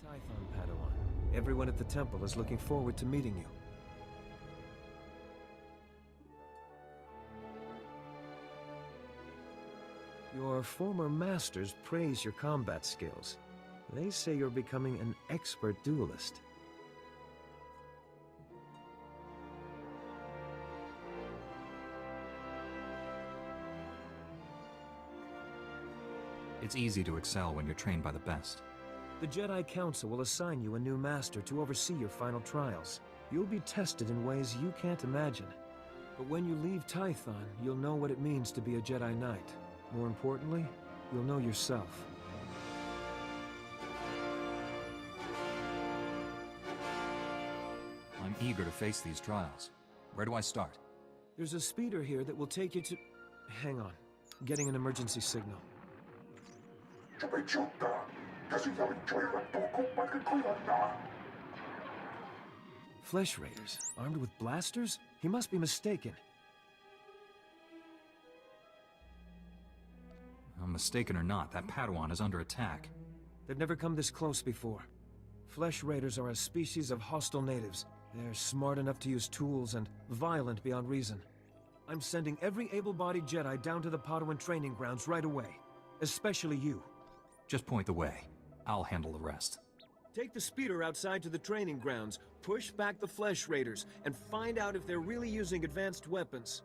Typhon, Padawan. Everyone at the temple is looking forward to meeting you. Your former masters praise your combat skills. They say you're becoming an expert duelist. It's easy to excel when you're trained by the best. The Jedi Council will assign you a new master to oversee your final trials. You'll be tested in ways you can't imagine. But when you leave Typhon, you'll know what it means to be a Jedi Knight. More importantly, you'll know yourself. I'm eager to face these trials. Where do I start? There's a speeder here that will take you to... Hang on. Getting an emergency signal. Flesh Raiders, armed with blasters? He must be mistaken. I'm mistaken or not, that Padawan is under attack. They've never come this close before. Flesh Raiders are a species of hostile natives. They're smart enough to use tools and violent beyond reason. I'm sending every able-bodied Jedi down to the Padawan training grounds right away. Especially you. Just point the way. I'll handle the rest. Take the speeder outside to the training grounds, push back the Flesh Raiders, and find out if they're really using advanced weapons.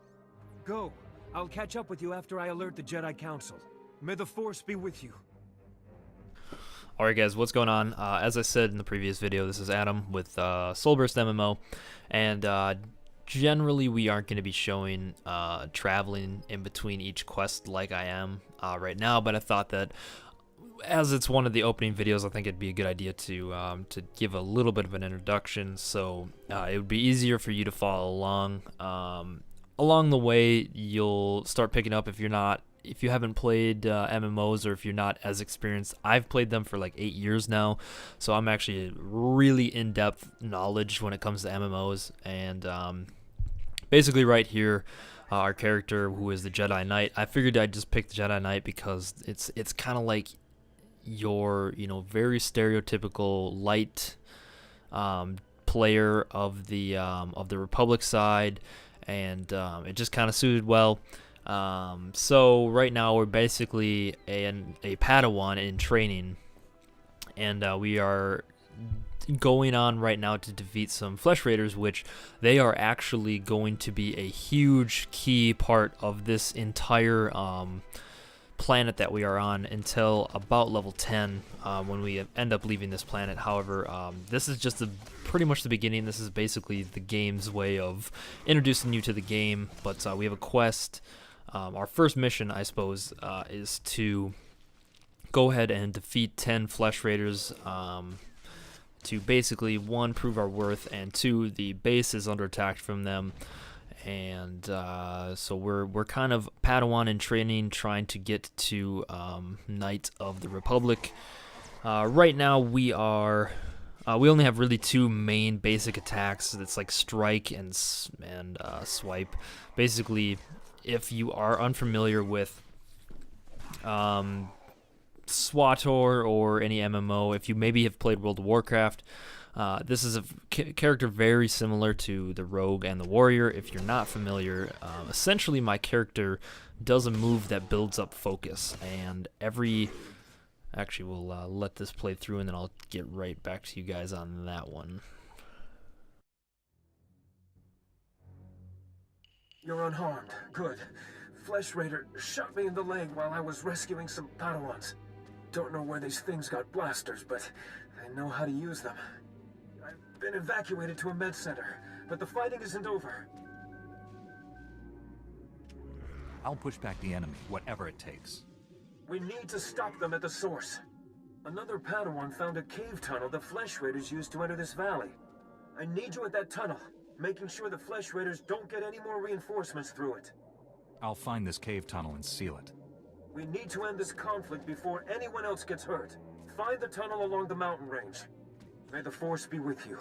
Go. I'll catch up with you after I alert the Jedi Council. May the Force be with you. Alright guys, what's going on? As I said in the previous video, this is Adam with Soulburst MMO, and generally we aren't going to be showing traveling in between each quest like I am right now, but I thought that as it's one of the opening videos, I think it'd be a good idea to give a little bit of an introduction, so it would be easier for you to follow along. Along the way, you'll start picking up if you haven't played MMOs, or if you're not as experienced. I've played them for like 8 years now, so I'm actually really in-depth knowledge when it comes to MMOs. And basically right here, our character, who is the Jedi Knight, I figured I'd just pick the Jedi Knight because it's kind of like your very stereotypical light player of the Republic side, and it just kind of suited well. So right now we're basically a Padawan in training, and we are going on right now to defeat some Flesh Raiders, which they are actually going to be a huge key part of this entire planet that we are on until about level 10 when we end up leaving this planet. However, this is just pretty much the beginning. This is basically the game's way of introducing you to the game, but we have a quest. Our first mission, I suppose, is to go ahead and defeat 10 Flesh Raiders to basically, 1, prove our worth, and 2, the base is under attack from them. And so we're kind of Padawan in training, trying to get to Knight of the Republic. Right now we only have really 2 main basic attacks. It's like strike and swipe. Basically, if you are unfamiliar with SWTOR or any MMO, if you maybe have played World of Warcraft, this is a character very similar to the Rogue and the Warrior. If you're not familiar, essentially my character does a move that builds up focus, and actually we'll let this play through and then I'll get right back to you guys on that one. You're unharmed. Good. Flesh Raider shot me in the leg while I was rescuing some Padawans. Don't know where these things got blasters, but I know how to use them. I've been evacuated to a med center, but the fighting isn't over. I'll push back the enemy, whatever it takes. We need to stop them at the source. Another Padawan found a cave tunnel the Flesh Raiders used to enter this valley. I need you at that tunnel, making sure the Flesh Raiders don't get any more reinforcements through it. I'll find this cave tunnel and seal it. We need to end this conflict before anyone else gets hurt. Find the tunnel along the mountain range. May the Force be with you.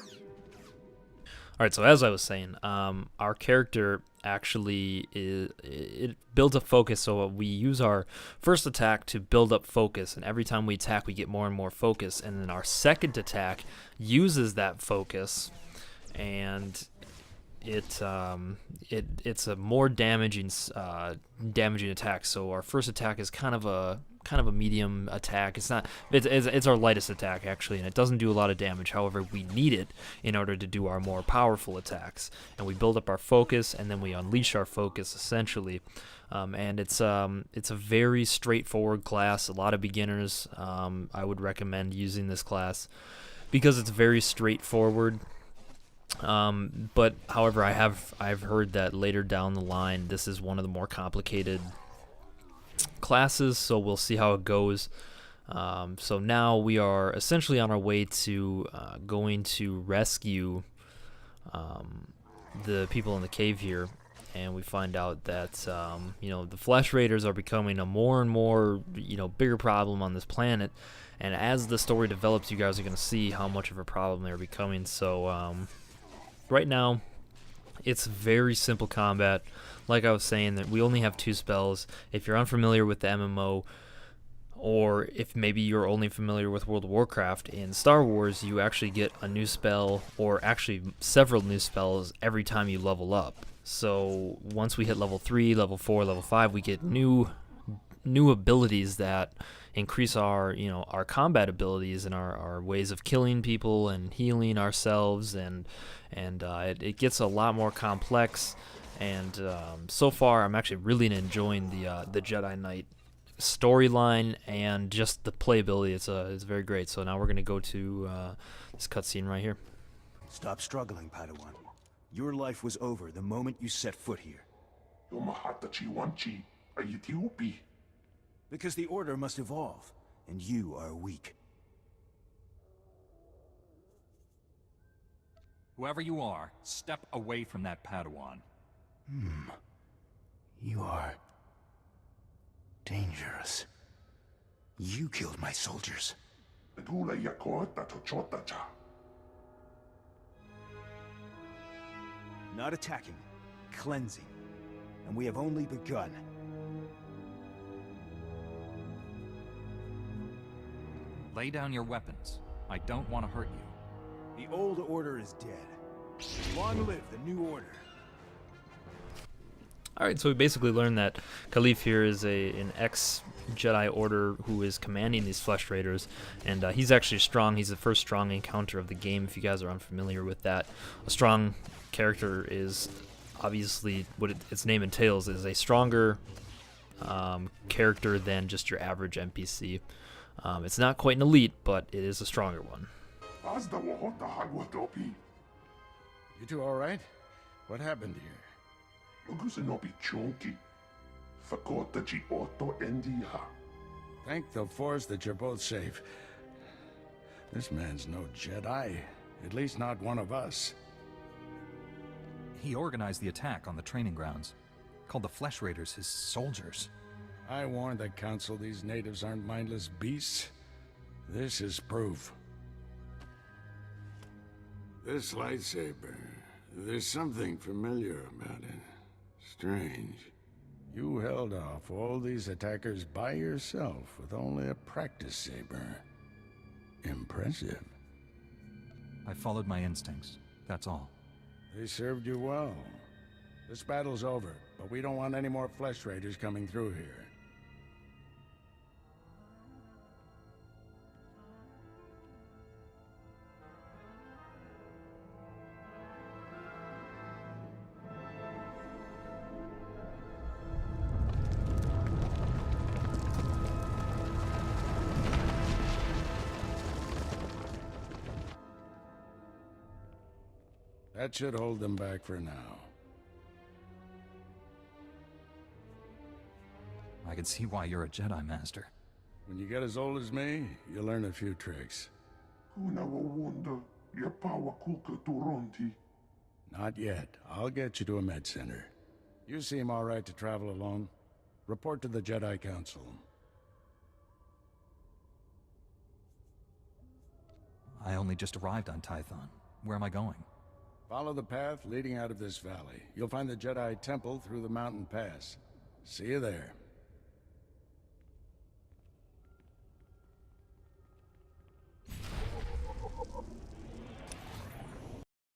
Alright, so as I was saying, our character, actually it builds up focus. So we use our first attack to build up focus, and every time we attack, we get more and more focus. And then our second attack uses that focus, and it's a more damaging attack. So our first attack is kind of a medium attack. It's our lightest attack actually, and it doesn't do a lot of damage. However, we need it in order to do our more powerful attacks, and we build up our focus, and then we unleash our focus essentially. And it's a very straightforward class. A lot of beginners, I would recommend using this class because it's very straightforward. But however, I've heard that later down the line, this is one of the more complicated classes, so we'll see how it goes. So now we are essentially on our way to going to rescue the people in the cave here, and we find out that the Flesh Raiders are becoming a more and more bigger problem on this planet. And as the story develops, you guys are going to see how much of a problem they're becoming. So right now, it's very simple combat. Like I was saying, that we only have 2 spells. If you're unfamiliar with the MMO, or if maybe you're only familiar with World of Warcraft, in Star Wars you actually get a new spell, or actually several new spells every time you level up. So once we hit level 3, level 4, level 5, we get new abilities that increase our combat abilities and our ways of killing people and healing ourselves, and it gets a lot more complex. And so far, I'm actually really enjoying the Jedi Knight storyline and just the playability. It's very great. So now we're gonna go to this cutscene right here. Stop struggling, Padawan. Your life was over the moment you set foot here. Because the Order must evolve, and you are weak. Whoever you are, step away from that Padawan. You are dangerous. You killed my soldiers. Not attacking, cleansing. And we have only begun. Lay down your weapons. I don't want to hurt you. The old order is dead. Long live the new order. Alright, so we basically learned that Khalif here is an ex-Jedi Order who is commanding these Flesh Raiders, and he's actually strong. He's the first strong encounter of the game, if you guys are unfamiliar with that. A strong character is obviously what its name entails, is a stronger character than just your average NPC. It's not quite an elite, but it is a stronger one. You two all right? What happened here? Thank the Force that you're both safe. This man's no Jedi. At least not one of us. He organized the attack on the training grounds. Called the Flesh Raiders his soldiers. I warned the Council these natives aren't mindless beasts. This is proof. This lightsaber, there's something familiar about it. Strange. You held off all these attackers by yourself with only a practice saber. Impressive. I followed my instincts, that's all. They served you well. This battle's over, but we don't want any more Flesh Raiders coming through here. That should hold them back for now. I can see why you're a Jedi Master. When you get as old as me, you'll learn a few tricks. Not yet. I'll get you to a med center. You seem all right to travel alone. Report to the Jedi Council. I only just arrived on Tython. Where am I going? Follow the path leading out of this valley. You'll find the Jedi temple through the mountain pass. See you there.